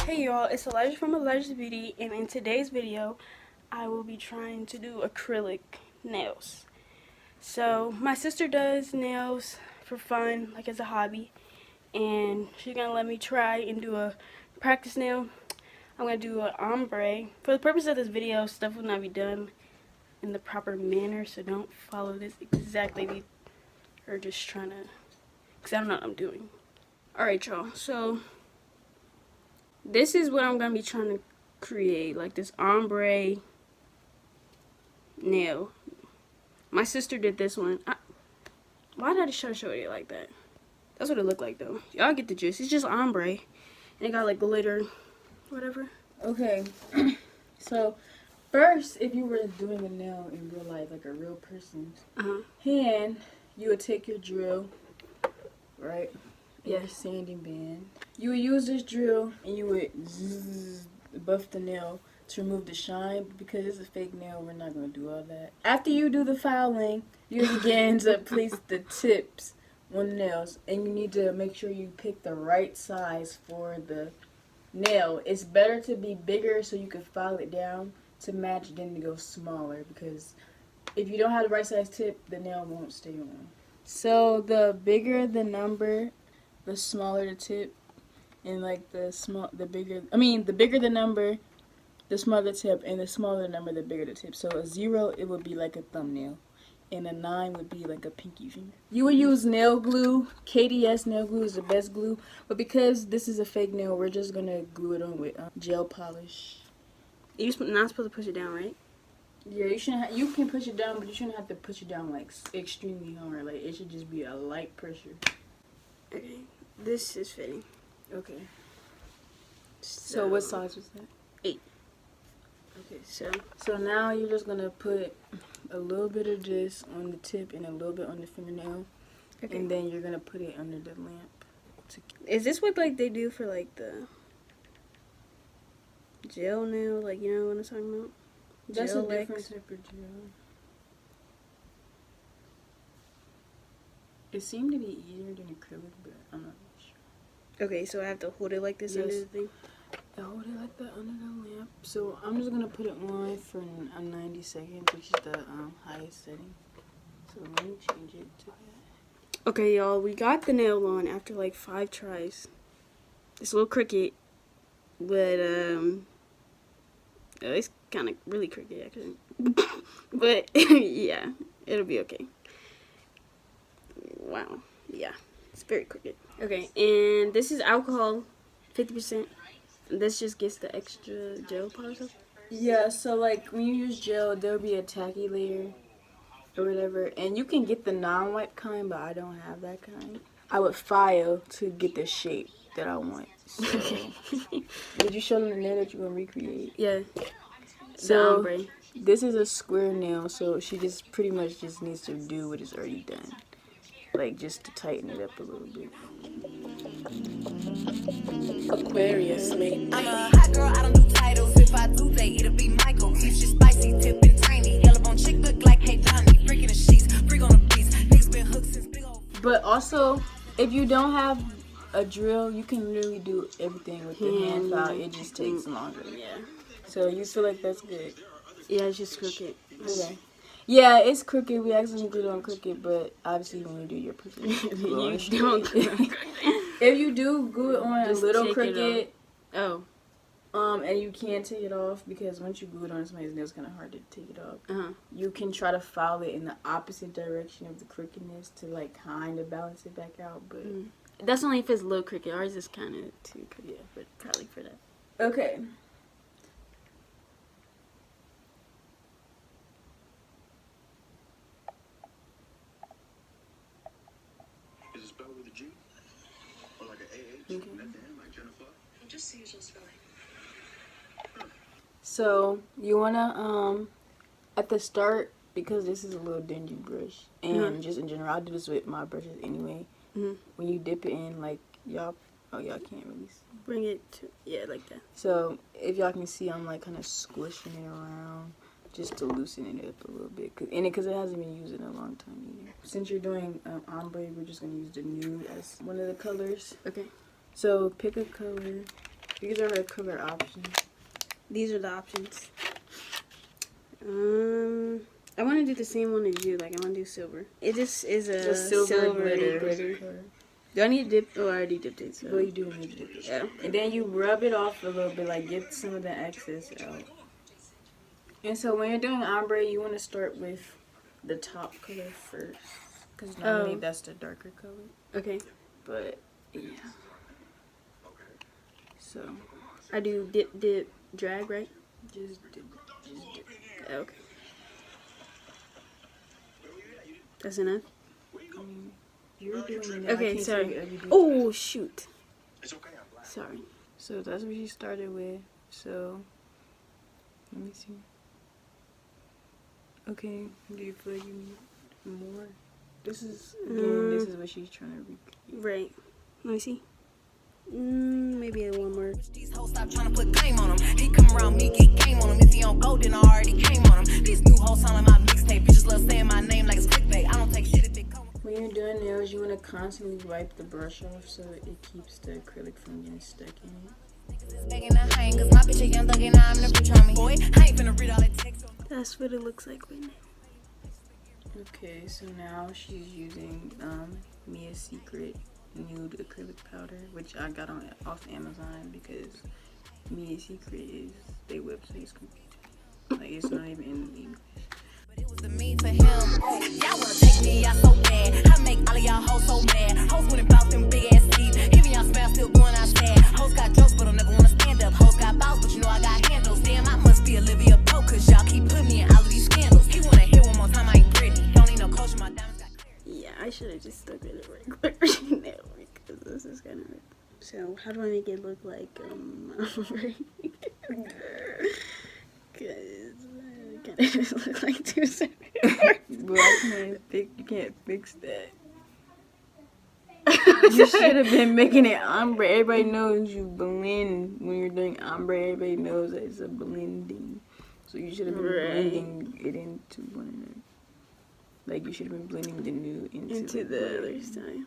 Hey y'all, it's Elijah from Elijah's Beauty, and in today's video, I will be trying to do acrylic nails. So, my sister does nails for fun, like as a hobby, and she's gonna let me try and do a practice nail. I'm gonna do an ombre. For the purpose of this video, stuff will not be done in the proper manner, so don't follow this exactly, or just trying to, because I don't know what I'm doing. Alright y'all, so this is what I'm going to be trying to create, like this ombre nail. My sister did this one. Why did I just try to show it like that? That's what it looked like though. Y'all get the gist. It's just ombre. And it got like glitter, whatever. Okay, so first, if you were doing a nail in real life, like a real person's hand, you would take your drill, right? Yeah. Your sanding band. You would use this drill and you would buff the nail to remove the shine. But because it's a fake nail, we're not going to do all that. After you do the filing, you begin to place the tips on the nails. And you need to make sure you pick the right size for the nail. It's better to be bigger so you can file it down to match than to go smaller. Because if you don't have the right size tip, the nail won't stay on. So the bigger the number, the smaller the tip, and like the bigger the number, the smaller the tip, and the smaller the number, the bigger the tip. So a 0, it would be like a thumbnail, and a 9 would be like a pinky finger. You would use nail glue. KDS nail glue is the best glue, but because this is a fake nail, we're just gonna glue it on with gel polish. You're not supposed to push it down, right? Yeah, you shouldn't. You can push it down, but you shouldn't have to push it down like extremely hard. Like it should just be a light pressure. Okay, this is fitting. Okay. So what size was that? 8. Okay, so now you're just gonna put a little bit of this on the tip and a little bit on the fingernail, and then you're gonna put it under the lamp. Is this what like they do for like the gel nail? Like, you know what I'm talking about? That's gel a different type of gel. It seemed to be easier than acrylic, but I'm not sure. Okay, so I have to hold it like this under the thing? I hold it like that under the lamp. So I'm just going to put it on for 90 seconds, which is the highest setting. So let me change it to that. Okay, y'all, we got the nail on after like 5 tries. It's a little crooked, but it's kind of really crooked actually. But yeah, it'll be okay. Wow, yeah, it's very crooked. Okay, and this is alcohol, 50%. This just gets the extra gel polish off. Yeah, so like when you use gel, there'll be a tacky layer or whatever, and you can get the non-white kind, but I don't have that kind. I would file to get the shape that I want. So, did you show them the nail that you want to recreate? Yeah. So this is a square nail, so she just pretty much just needs to do what is already done, like just to tighten it up a little bit. Aquarius, mate. I'm a hot girl, I don't do titles. If I do, they it'll be Michael. Keeps you spicy, tipping tiny. Yellow bone chick look like hey Donnie. Freaking the sheets, freak on the beats. Niggas been hooked since big old. But also, if you don't have a drill, you can literally do everything with the hand file. It just takes longer. Yeah. So you feel like that's good? Yeah, it's just crooked. Okay. Yeah, it's crooked. We accidentally glued on crooked, but obviously when you do your person, you don't. If you do glue it on just a little crooked, and you can't take it off because once you glue it on somebody's nail, it's kind of hard to take it off. You can try to file it in the opposite direction of the crookedness to like kind of balance it back out, but that's only if it's a little crooked. Ours is kind of too crooked, but probably for that. Okay. Is it spelled with a G? Or like an AH? At the end, like Jennifer? Just the usual spelling. So you wanna at the start, because this is a little dingy brush, and just in general, I do this with my brushes anyway. When you dip it in, like y'all can't really see. Bring it to like that. So if y'all can see, I'm like kind of squishing it around just to loosen it up a little bit, because it hasn't been used in a long time either. Since you're doing ombre, we're just gonna use the Nude as one of the colors. Okay. So pick a color. These are her color options. These are the options. I want to do the same one as you. Like, I want to do silver. It just is a silver silvery glitter. glitter. Do I need to dip? Oh, I already dipped it. So. Well, you do need to dip it. Yeah. And then you rub it off a little bit, like get some of the excess out. And so when you're doing ombre, you want to start with the top color first. Because normally that's the darker color. Okay. But, yeah. So, I do dip, drag, right? just dip. Okay. That's enough? You're doing it. Okay, sorry. Oh, shoot. It's okay, I'm black. Sorry. So that's what she started with. So, let me see. Okay, do you feel like you need more? This is, again, this is what she's trying to recreate. Right. Let me see. Maybe one more. These hoes stop trying to put game on him. He come around me, get game on him. If he don't go, then I already came on him. These new hoes sound like my mixtape. Bitches love saying my name like it's clickbait. I don't take shit if it come. When you're doing nails, you want to constantly wipe the brush off so it keeps the acrylic from getting stuck in it. Begging to hang, cause my bitch a young thug and I'm the bitch on me. Boy, I ain't finna read all that text. That's what it looks like right now. Okay, so now she's using Mia's Secret Nude acrylic powder, which I got off Amazon because Mia's Secret is their website's like it's not even in English. But it was the me to him. Y'all wanna take me out so bad. I make all of y'all hoes so mad. Hoes went about them big ass teeth. Even y'all smell still going outside. Hoes got jokes, but don't never wanna stand up. Hoes got balls, but you know I got handles. Damn, I must be Olivia Pope, cause y'all keep putting me in all of these scandals. He wanna hear one more time, I ain't pretty. Don't need no coach, my diamonds got clear. Yeah, I should have just stuck with it regular nail because this is kind of. So, how do I make it look like Because kind of just look like two separate. Well, you can't fix that. You should have been making it ombre. Everybody knows you blend when you're doing ombre. Everybody knows that it's a blending. So you should have been blending it into one another. Like you should have been blending the nude into the other side.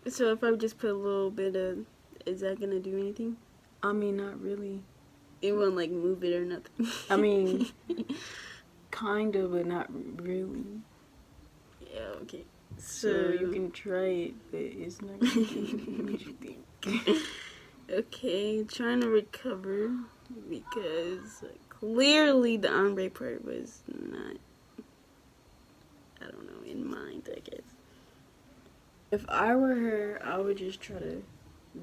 So if I just put a little bit of, is that gonna do anything? I mean, not really. It won't like move it or nothing. I mean, kind of, but not really. Yeah. Okay. So you can try it, but it's not gonna do what you think. Okay, trying to recover because clearly the ombre part was not, I don't know, in mind, I guess. If I were her, I would just try to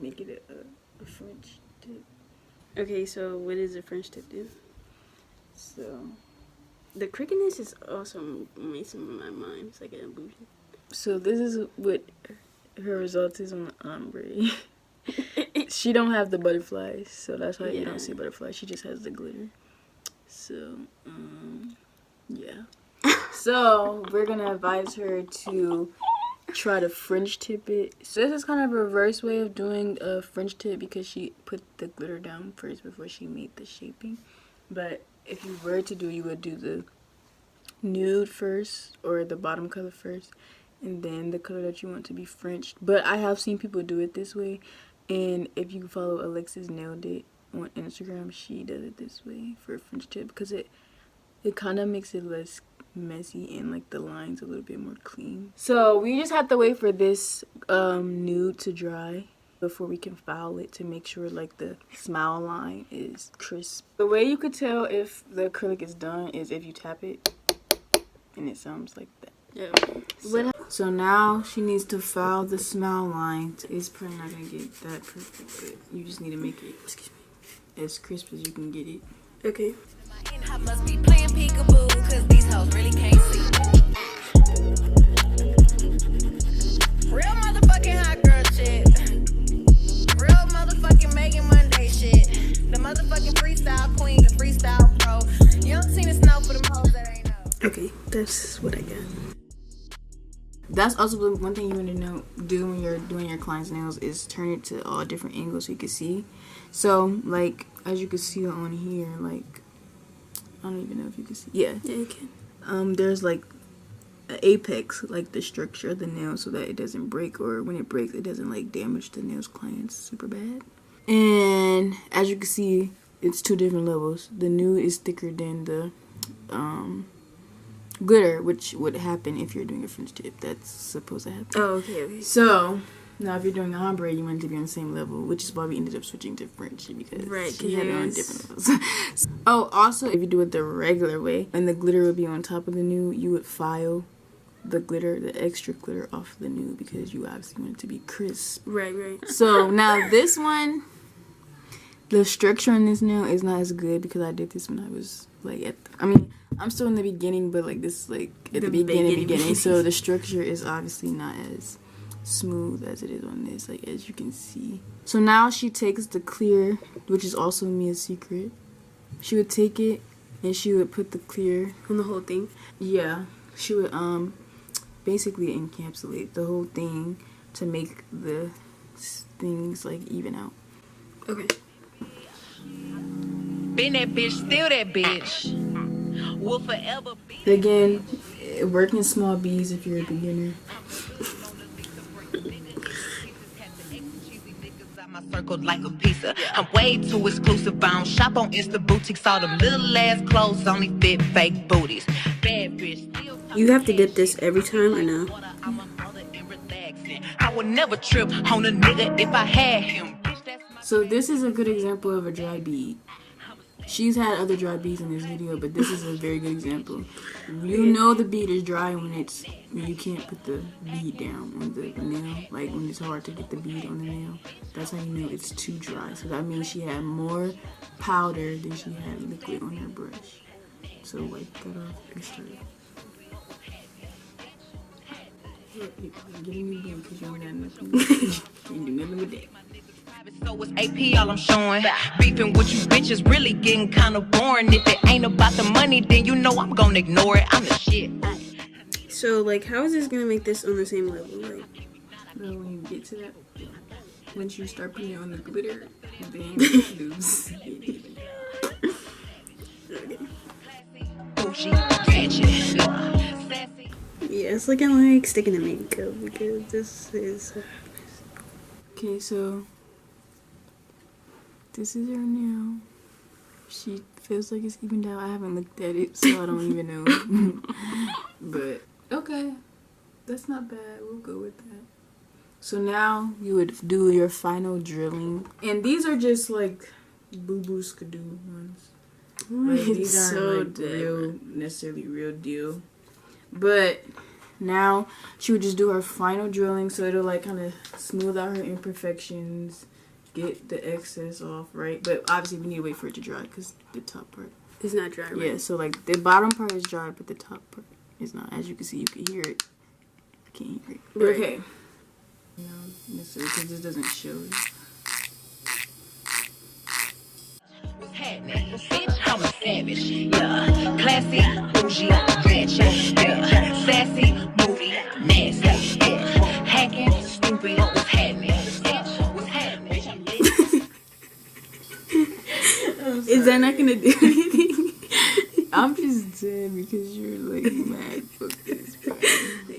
make it a French tip. Okay, so what does the French tip do? So the crookedness is also messing with my mind. It's like an illusion. So this is what her result is on the ombre. She don't have the butterflies, so that's why you don't see butterflies. She just has the glitter. So, yeah. So we're gonna advise her to try to French tip it. So this is kind of a reverse way of doing a French tip because she put the glitter down first before she made the shaping. But if you were to do, you would do the nude first or the bottom color first, and then the color that you want to be Frenched. But I have seen people do it this way, and if you follow Alexis Nailed It on Instagram, she does it this way for a French tip because it kind of makes it less messy and like the lines a little bit more clean. So we just have to wait for this nude to dry before we can file it to make sure like the smile line is crisp. The way you could tell if the acrylic is done is if you tap it and it sounds like that. Yeah. So now she needs to file the smile line. It's probably not gonna get that perfect, but you just need to make it as crisp as you can get it. Okay. I must be playing peekaboo, cause these hoes really can't see. Real motherfucking hot girl shit. Real motherfucking Megan Monday shit. The motherfucking freestyle queen, the freestyle pro. You don't see the snow for them hoes that ain't know. Okay, that's what I got. That's also one thing you want to do when you're doing your client's nails is turn it to all different angles so you can see. So, like, as you can see on here, like, I don't even know if you can see. Yeah, you can. There's, like, apex, like the structure of the nail, so that it doesn't break, or when it breaks, it doesn't like damage the nails clients super bad. And as you can see, it's 2 different levels. The Nude is thicker than the glitter, which would happen if you're doing a French tip. That's supposed to happen. Oh, okay. So now if you're doing a ombre, you want it to be on the same level, which is why we ended up switching to French, because she had it on different levels. Oh, also, if you do it the regular way and the glitter would be on top of the Nude, you would file the glitter, the extra glitter, off the Nude, because you obviously want it to be crisp. Right. So now this one, the structure on this nail is not as good, because I did this when I was like I'm still in the beginning, but like this is like at the beginning. So the structure is obviously not as smooth as it is on this, like as you can see. So now she takes the clear, which is also Mia's secret. She would take it and she would put the clear On the whole thing. Yeah, she would basically encapsulate the whole thing to make the things like even out. Okay. Been that bitch, still that bitch. Will forever be. Again, work in small beads if you're a beginner. My circle like a pizza. I'm way too exclusive. I don't shop on Insta boutiques. All them little ass clothes only fit fake booties. Bad bitch. You have to dip this every time or no? I would never trip on a nigga if I had him. So this is a good example of a dry bead. She's had other dry beads in this video, but this is a very good example. You know the bead is dry when you can't put the bead down on the nail, like when it's hard to get the bead on the nail. That's how you know it's too dry. So that means she had more powder than she had liquid on her brush. So wipe that off and start. Get in your bead because you don't got nothing. You can't do nothing with that. So it's AP all I'm showing. Beefing with you bitches really getting kind of boring. If it ain't about the money, then you know I'm gonna ignore it. I'm the shit. So, like, how is this gonna make this on the same level? Like, well, when you get to that, once you start putting it on the glitter, then you lose. yeah, it's looking like sticking to makeup because this is. Okay, so this is her nail. She feels like it's evened out. I haven't looked at it, so I don't even know. But okay, that's not bad. We'll go with that. So now you would do your final drilling, and these are just like boo-boo skidoo ones. Like, these aren't like necessarily real deal. But now she would just do her final drilling, so it'll like kind of smooth out her imperfections, get the excess off, right? But obviously we need to wait for it to dry because the top part is not dry, right? Yeah, so like the bottom part is dry, but the top part is not. As you can see, you can hear it. I can't hear it. Right. Okay. No, necessarily because this doesn't show it. What's happening? Bitch, I'm a savage. Yeah. Classy, bougie, ratchet. Yeah. Sassy, moody, nasty. Yeah. Hacking, stupid. What's happening? Bitch, what's happening? Is that not gonna do anything? I'm just dead because you're like mad focused.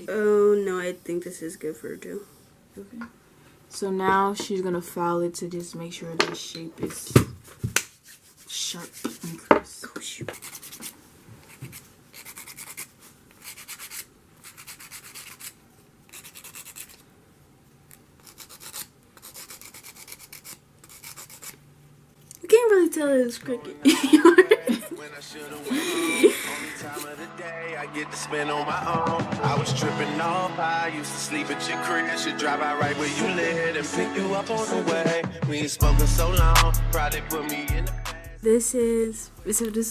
Oh no, I think this is good for her too. Okay. So now she's gonna file it to just make sure the shape is sharp and crisp. Oh shoot. You can't really tell it's crooked. I get to spend on my own. I was tripping off. I used to sleep at your crib. Should drive out right where you live and pick you up on the way. We ain't spoken so long. Probably put me in the past. This is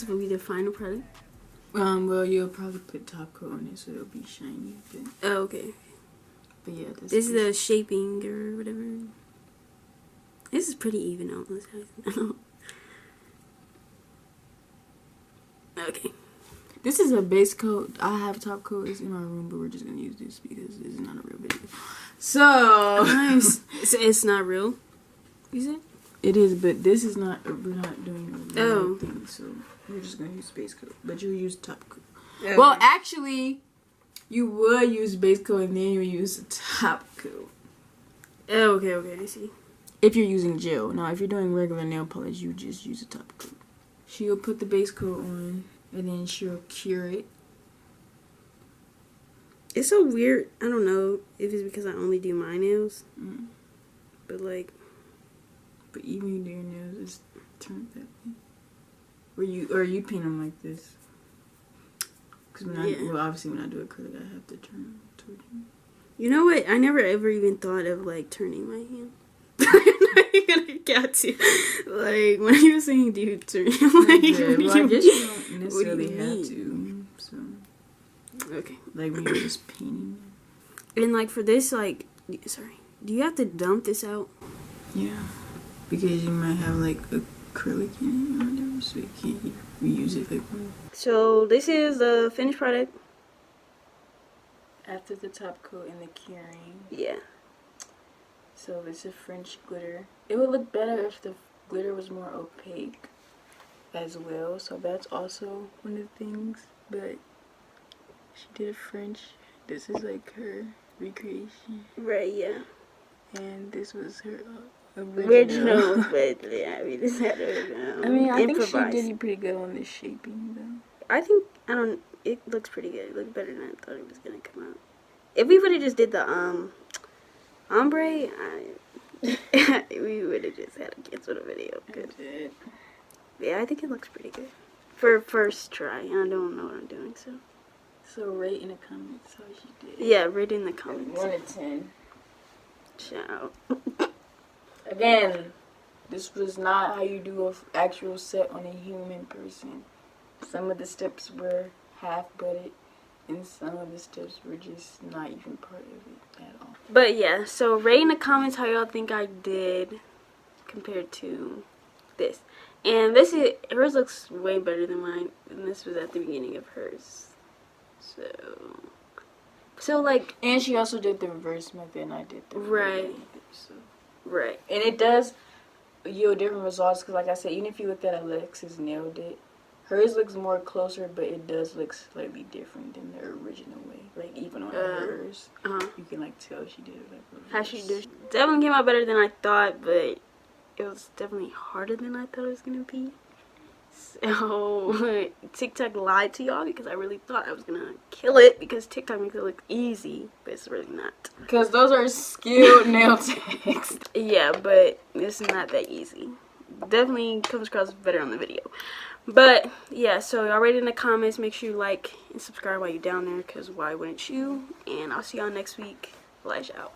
will be the final product. Well, you'll probably put top coat on it so it'll be shiny. But, Oh, okay. but yeah, This is the shaping or whatever. This is pretty even on this side. Okay. This is a base coat. I have top coat. It's in my room, but we're just gonna use this because this is not a real video. So it's not real. You said? It is, but this is not. We're not doing a real Oh. thing, so we're just gonna use base coat. But you'll use top coat. Okay. Well, actually, You would use base coat and then you would use the top coat. Oh, okay, I see. If you're using gel. Now, if you're doing regular nail polish, you just use the top coat. She'll put the base coat on and then she'll cure it. It's so weird. I don't know if it's because I only do my nails. But like... But even you do your nails, it's turned that way. Or you paint them like this. Because well, obviously when I do acrylic, I have to turn them towards you. You know what? I never ever even thought of like turning my hand. I got to. Like when you were saying, do you turn? Like, Well, I guess you don't necessarily have to. So. Okay. Like when you're just painting. And like for this, like, do you have to dump this out? Yeah. Because you might have like acrylic in it or whatever, so you can't reuse it like that. So this is the finished product. After the top coat and the curing. Yeah. So it's a French glitter. It would look better if the glitter was more opaque as well. So that's also one of the things. But she did a French. This is like her recreation. Right, yeah. And this was her original. But yeah, we just had to I mean, I think improvise. she did pretty good on the shaping though. I think, it looks pretty good. It looked better than I thought it was going to come out. If we would have just did the ombre, we would have just had to cancel the video. Yeah, I think it looks pretty good. For first try. I don't know what I'm doing, so. So rate in the comments how she did. Yeah, rate in the comments. 1 to 10. Ciao. Again, this was not how you do an actual set on a human person. Some of the steps were half-butted, and some of the steps were just not even part of it at all. But yeah, so rate in the comments how y'all think I did compared to this. And hers looks way better than mine, and this was at the beginning of hers. So like... And she also did the reverse method, and I did the right method, so. Right. And it does yield different results, because like I said, even if you looked at Alexis nailed it, hers looks more closer, but it does look slightly different than the original way. Like, even on hers, you can, like, tell she did it, like, reverse. How she did. Definitely came out better than I thought, but it was definitely harder than I thought it was going to be. So, TikTok lied to y'all because I really thought I was going to kill it because TikTok makes it look easy, but it's really not. Because those are skilled nail techs. Yeah, but it's not that easy. Definitely comes across better on the video. But, yeah, so y'all rate in the comments. Make sure you like and subscribe while you're down there because why wouldn't you? And I'll see y'all next week. Alijah out.